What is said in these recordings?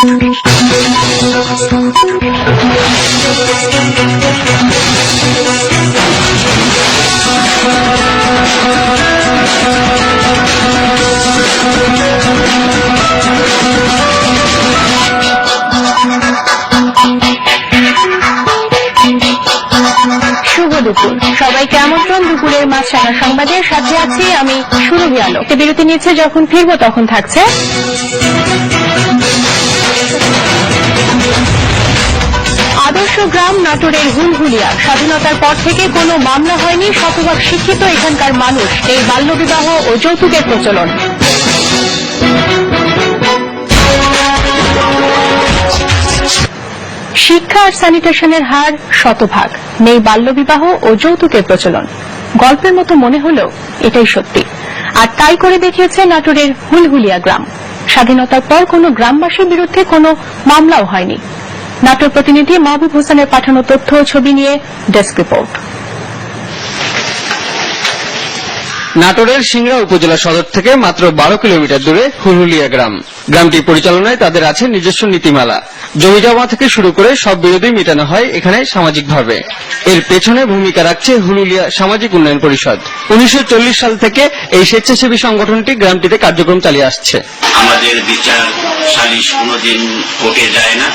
দুপুর সবাইকে আমন্ত্রণ দুপুরের মাছরাঙা সংবাদের সাথে আছি আমি সুরভি আলো। বিরতি নিচ্ছে, যখন ফিরবো তখন থাকছে আদর্শ গ্রাম নাটোরের হুলহুলিয়া। স্বাধীনতার পর থেকে কোনো মামলা হয়নি, শতভাগ শিক্ষিত এখানকার মানুষ। এই বাল্যবিবাহ ও যৌতুকের প্রচলন। শিক্ষা আর স্যানিটেশনের হার শতভাগ, নেই বাল্যবিবাহ ও যৌতুকের প্রচলন। গল্পের মতো মনে হলেও এটাই সত্যি, আর তাই করে দেখিয়েছে নাটোরের হুলহুলিয়া গ্রাম। স্বাধীনতার পর কোনো গ্রামবাসীর বিরুদ্ধে কোনো মামলাও হয়নি। নাটোর প্রতিনিধি মাহবুব হোসেনের পাঠানো তথ্য ও ছবি নিয়ে ডেস্ক রিপোর্ট। নাটোরের সিংড়া উপজেলা সদর থেকে মাত্র 12 কিলোমিটার দূরে হুলহুলিয়া গ্রাম। গ্রামটি পরিচালনায় তাদের আছে নিজস্ব নীতিমালা। জমিজমা থেকে শুরু করে সব বিরোধী মেটানো হয় এখানে সামাজিকভাবে। এর পেছনে ভূমিকা রাখছে হুলহুলিয়া সামাজিক উন্নয়ন পরিষদ। 1940 সাল থেকে এই স্বেচ্ছাসেবী সংগঠনটি গ্রামটিতে কার্যক্রম চালিয়ে আসছে। আমাদের বিচার সালিশ কোনোদিন কোর্টে যায় না,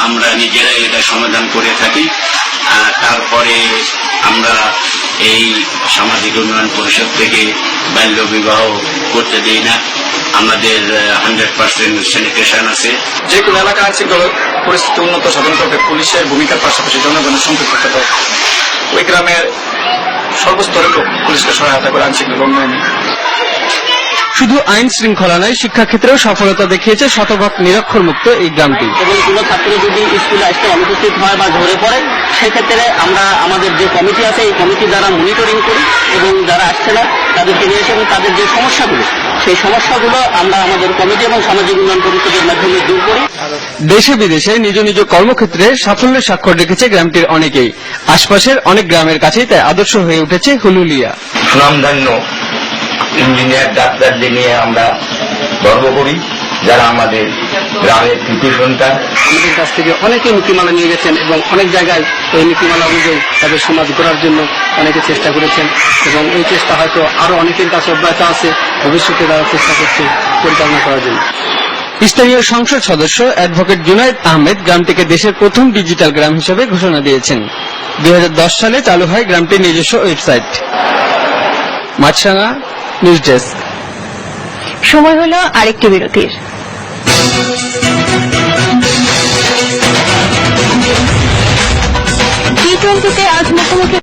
আমরা নিজেরাই এটা সমাধান করে থাকি। তারপরে আমরা এই সামাজিক উন্নয়ন পরিষদ থেকে বাল্য বিবাহ করতে দিই না। আমাদের 100% স্যানিটেশন আছে। যে কোনো এলাকা আর্থিক পরিস্থিতি উন্নত সাধন করতে পুলিশের ভূমিকার পাশাপাশি জনগণের সম্পৃক্ত থাকে। ওই গ্রামের সর্বস্তরের লোক পুলিশকে সহায়তা করে আংশিক উন্নয়নে। শুধু আইন শৃঙ্খলা নয়, শিক্ষাক্ষেত্রেও সফলতা দেখিয়েছে শতভাগ নিরক্ষর মুক্ত এই গ্রামটি। এবং কোনো ছাত্র যদি স্কুলে আসতে অনুপস্থিত হয় বা ঝরে পড়ে, সেক্ষেত্রে আমরা আমাদের যে কমিটি আছে এই কমিটি দ্বারা মনিটরিং করি এবং যারা আসছে না তাদেরকে নিয়ে এসে এবং তাদের যে সমস্যাগুলো সেই সমস্যাগুলো আমরা আমাদের কমিটি এবং সামাজিক উন্নয়ন পরিষদের মাধ্যমে দূর করি। দেশে বিদেশে নিজ নিজ কর্মক্ষেত্রে সাফল্যের স্বাক্ষর রেখেছে গ্রামটির অনেকেই। আশপাশের অনেক গ্রামের কাছেই তাই আদর্শ হয়ে উঠেছে হুলহুলিয়া। সুনামধন্য ইঞ্জিনিয়ার ডাক্তারদের নিয়ে আমরা গর্ব করি, যারা আমাদের গ্রামের কৃতি সন্তান। আমাদের কাছ থেকে অনেকে নীতিমালা নিয়ে গেছেন এবং অনেক জায়গায় এই নীতিমালা অনুযায়ী তাদের সমাজ গড়ার জন্য অনেকে চেষ্টা করেছেন এবং এই চেষ্টা হয়তো আরো অনেকের কাছে অব্যাহত আছে, ভবিষ্যতে তারা চেষ্টা করছে পরিচালনা করার জন্য। স্থানীয় সংসদ সদস্য অ্যাডভোকেট জুনায়েদ আহমেদ গ্রামটিকে দেশের প্রথম ডিজিটাল গ্রাম হিসেবে ঘোষণা দিয়েছেন। 2010 সালে চালু হয় গ্রামটির নিজস্ব ওয়েবসাইট। মাছরাঙা নিউজ ডেস্ক। সময় হলো আরেকটি বিরতির।